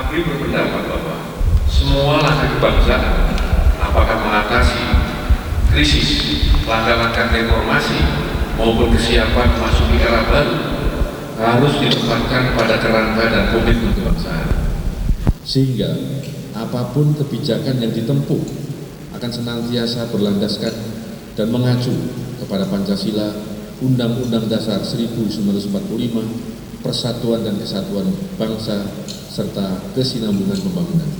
ABRI berpendapat bahwa semua langkah kebangsaan, apakah mengatasi krisis, langkah-langkah reformasi maupun kesiapan memasuki era baru, harus ditempatkan pada kerangka dan komitmen kebangsaan. Sehingga apapun kebijakan yang ditempuh akan senantiasa berlandaskan dan mengacu kepada Pancasila, Undang-Undang Dasar 1945, persatuan dan kesatuan bangsa, serta kesinambungan pembangunan.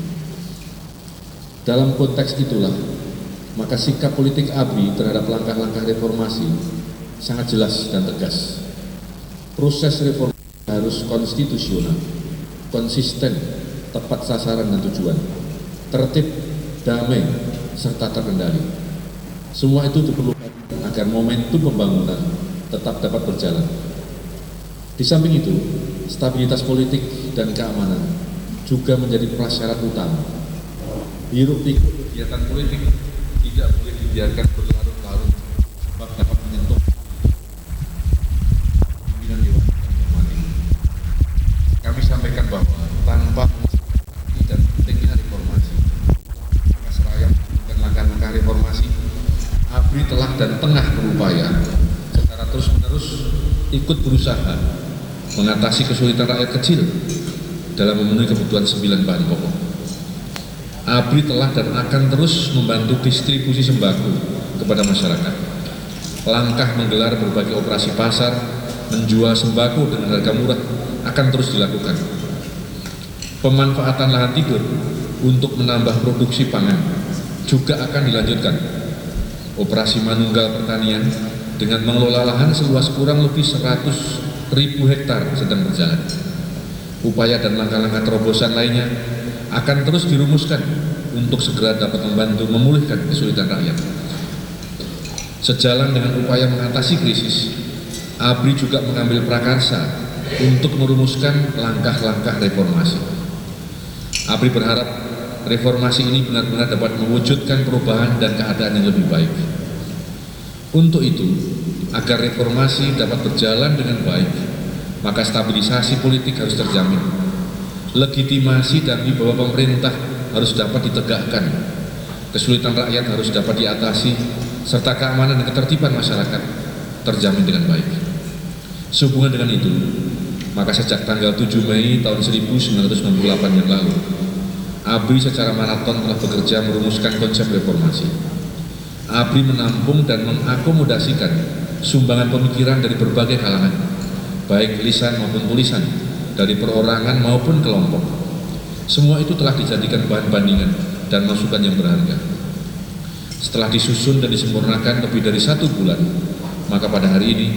Dalam konteks itulah, maka sikap politik ABRI terhadap langkah-langkah reformasi sangat jelas dan tegas. Proses reformasi harus konstitusional, konsisten, tepat sasaran dan tujuan, tertib, damai, serta terkendali. Semua itu diperlukan agar momentum pembangunan tetap dapat berjalan. Di samping itu, stabilitas politik dan keamanan juga menjadi prasyarat utama. Hiruk-pikuk kegiatan politik tidak boleh dibiarkan berlarut-larut, sebab dapat menyentuh pimpinan Dewan Kehormatan. Kami sampaikan bahwa tanpa dan pentingnya reformasi, maka seraya melakukan langkah-langkah reformasi, ABRI telah dan tengah berupaya secara terus-menerus ikut berusaha mengatasi kesulitan rakyat kecil dalam memenuhi kebutuhan 9 bahan pokok. ABRI telah dan akan terus membantu distribusi sembako kepada masyarakat. Langkah menggelar berbagai operasi pasar, menjual sembako dengan harga murah akan terus dilakukan. Pemanfaatan lahan tidur untuk menambah produksi pangan juga akan dilanjutkan. Operasi manunggal pertanian dengan mengelola lahan seluas kurang lebih 100.000 hektar sedang berjalan. Upaya dan langkah-langkah terobosan lainnya akan terus dirumuskan untuk segera dapat membantu memulihkan kesulitan rakyat. Sejalan dengan upaya mengatasi krisis, ABRI juga mengambil prakarsa untuk merumuskan langkah-langkah reformasi. ABRI berharap reformasi ini benar-benar dapat mewujudkan perubahan dan keadaan yang lebih baik. Untuk itu, agar reformasi dapat berjalan dengan baik, maka stabilisasi politik harus terjamin. Legitimasi dan wibawa pemerintah harus dapat ditegakkan. Kesulitan rakyat harus dapat diatasi, serta keamanan dan ketertiban masyarakat terjamin dengan baik. Sehubungan dengan itu, maka sejak tanggal 7 Mei tahun 1998 yang lalu, ABRI secara maraton telah bekerja merumuskan konsep reformasi. ABRI menampung dan mengakomodasikan sumbangan pemikiran dari berbagai kalangan, baik lisan maupun tulisan, dari perorangan maupun kelompok. Semua itu telah dijadikan bahan bandingan dan masukan yang berharga. Setelah disusun dan disempurnakan lebih dari 1 bulan, maka pada hari ini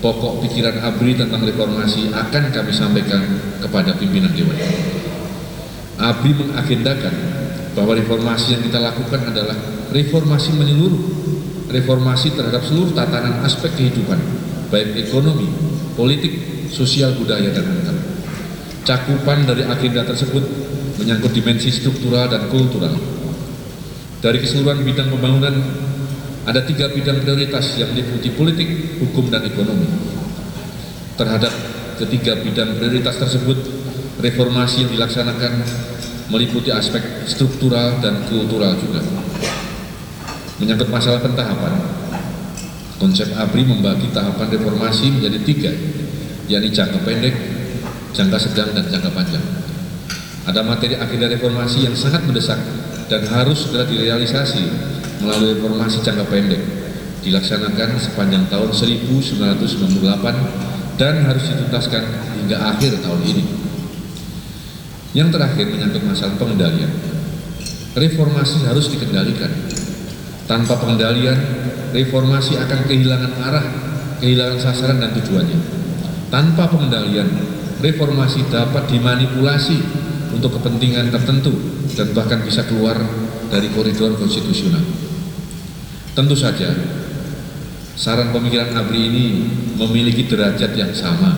pokok pikiran ABRI tentang reformasi akan kami sampaikan kepada pimpinan Dewan. ABRI mengagendakan bahwa reformasi yang kita lakukan adalah reformasi menyeluruh, reformasi terhadap seluruh tatanan aspek kehidupan, baik ekonomi, politik, sosial, budaya, dan antar. Cakupan dari agenda tersebut menyangkut dimensi struktural dan kultural. Dari keseluruhan bidang pembangunan, ada 3 bidang prioritas yang meliputi politik, hukum, dan ekonomi. Terhadap ketiga bidang prioritas tersebut, reformasi yang dilaksanakan meliputi aspek struktural dan kultural juga. Menyangkut masalah pentahapan, konsep ABRI membagi tahapan reformasi menjadi 3, yakni jangka pendek, jangka sedang, dan jangka panjang. Ada materi agenda reformasi yang sangat mendesak dan harus segera direalisasi melalui reformasi jangka pendek, dilaksanakan sepanjang tahun 1998 dan harus dituntaskan hingga akhir tahun ini. Yang terakhir menyangkut masalah pengendalian. Reformasi harus dikendalikan. Tanpa pengendalian, reformasi akan kehilangan arah, kehilangan sasaran dan tujuannya. Tanpa pengendalian, reformasi dapat dimanipulasi untuk kepentingan tertentu dan bahkan bisa keluar dari koridor konstitusional. Tentu saja, saran pemikiran ABRI ini memiliki derajat yang sama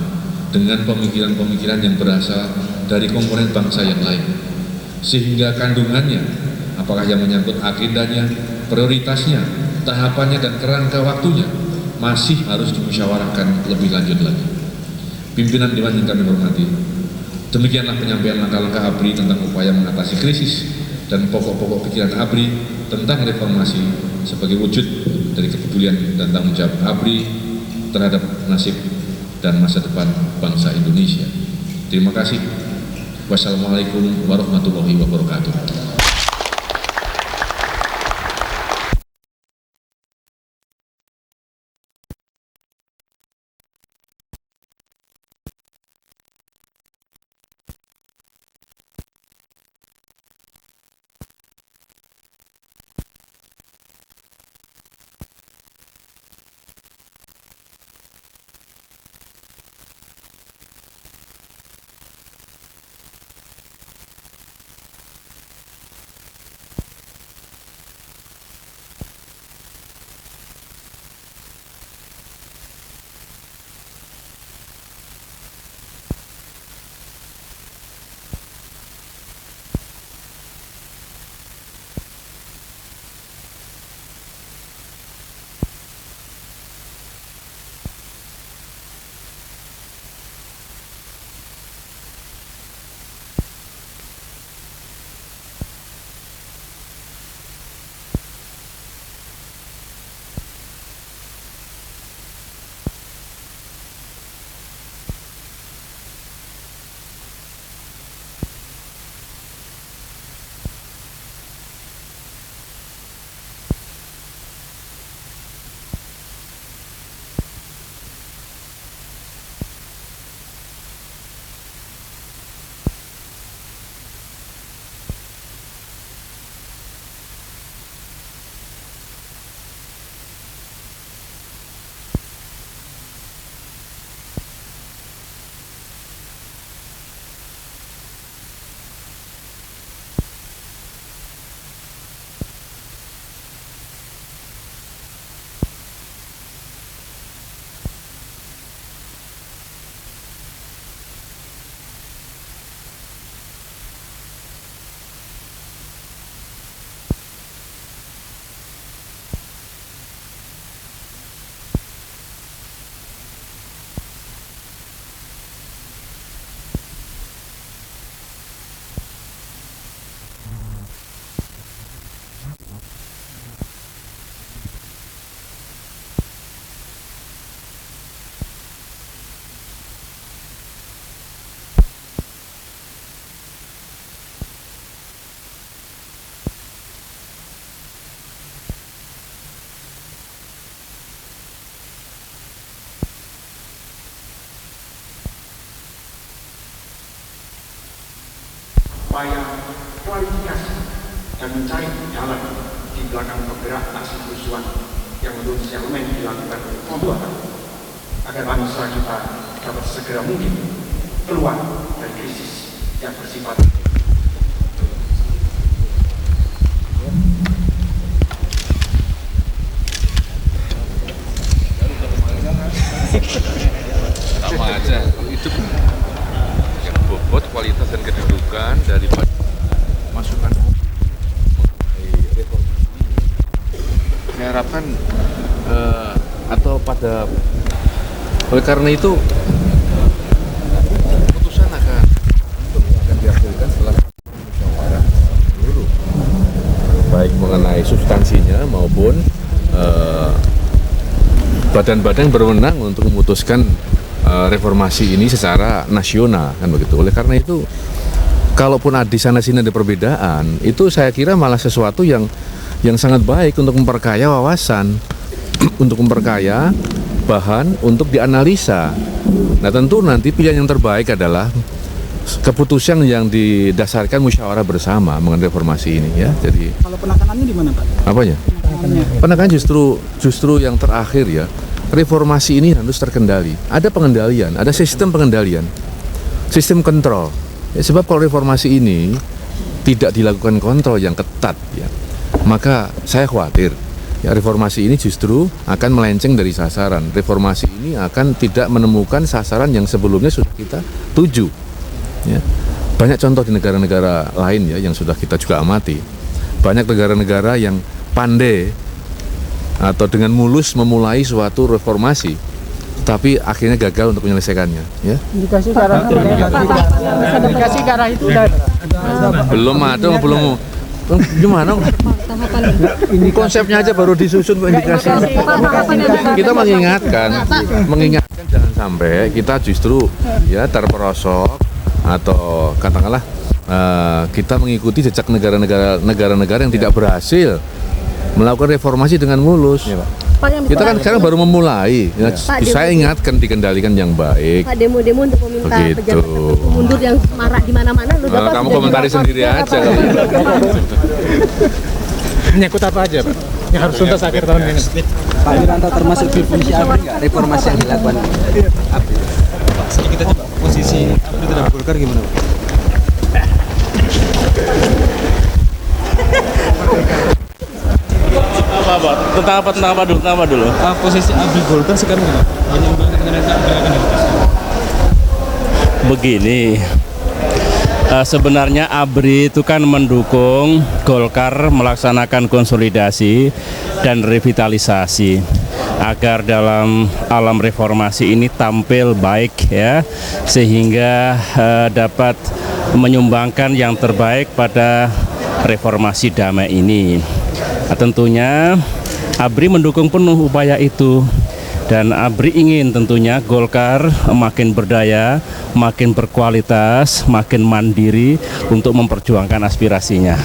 dengan pemikiran-pemikiran yang berasal dari komponen bangsa yang lain, sehingga kandungannya, apakah yang menyangkut agendanya, prioritasnya, tahapannya, dan kerangka waktunya masih harus dimusyawarahkan lebih lanjut lagi. Pimpinan Dewan yang kami hormati, Demikianlah penyampaian langkah-langkah ABRI tentang upaya mengatasi krisis dan pokok-pokok pikiran ABRI tentang reformasi sebagai wujud dari kepedulian dan tanggung jawab ABRI terhadap nasib dan masa depan bangsa Indonesia. Terima kasih. Wassalamualaikum warahmatullahi wabarakatuh. upaya kualifikasi dan mencari jalan di belakang penggerak aksi kerusuhan yang menurut elemen dilakukan pembuatan agar bangsa kita dapat segera mungkin keluar dari krisis yang bersifat sama aja. Itu yang bobot kualitas dan kedudukan daripada masukan mengenai reformasi. Saya harapkan atau pada oleh karena itu keputusan akan dihasilkan setelah musyawarah seluruh, baik mengenai substansinya maupun badan-badan berwenang untuk memutuskan reformasi ini secara nasional, kan begitu. Oleh karena itu, kalaupun di sana sini ada perbedaan, itu saya kira malah sesuatu yang sangat baik untuk memperkaya wawasan, untuk memperkaya bahan untuk dianalisa. Nah, tentu nanti pilihan yang terbaik adalah keputusan yang didasarkan musyawarah bersama mengenai reformasi ini, ya. Jadi kalau penekanannya di mana, Pak? apanya? Penekanan justru yang terakhir, ya. Reformasi ini harus terkendali. Ada pengendalian, ada sistem pengendalian, sistem kontrol. Ya, sebab kalau reformasi ini tidak dilakukan kontrol yang ketat, ya, maka saya khawatir, ya, reformasi ini justru akan melenceng dari sasaran. Reformasi ini akan tidak menemukan sasaran yang sebelumnya sudah kita tuju. Ya. Banyak contoh di negara-negara lain, ya, yang sudah kita juga amati. Banyak negara-negara yang pandai atau dengan mulus memulai suatu reformasi, tapi akhirnya gagal untuk menyelesaikannya. Ya. Indikasi ke arah itu udah Belum ada, belum. Gimana? Ini konsepnya aja baru disusun kok indikasi. Kita mengingatkan jangan sampai kita justru ya terperosok atau katakanlah kita mengikuti jejak negara-negara yang tidak berhasil melakukan reformasi dengan mulus. Kita kan sekarang baru memulai. Ya, saya ingatkan dikendalikan yang baik. Pak, demo-demo untuk meminta pejabat mundur yang marak di mana-mana. Kamu komentari sendiri aja. menyangkut apa aja, Pak? Yang harus tuntas akhir tahun ini. Pak Wiranto termasuk di fungsi ABRI nggak reformasi yang dilakukan ABRI? Pak, kita coba posisi ABRI terhadap Golkar gimana, Pak? Tentang apa dulu? Posisi ABRI Golkar sekarang gimana? Begini, sebenarnya ABRI itu kan mendukung Golkar melaksanakan konsolidasi dan revitalisasi agar dalam alam reformasi ini tampil baik ya, sehingga dapat menyumbangkan yang terbaik pada reformasi damai ini. Nah, tentunya ABRI mendukung penuh upaya itu, dan ABRI ingin tentunya Golkar makin berdaya, makin berkualitas, makin mandiri untuk memperjuangkan aspirasinya.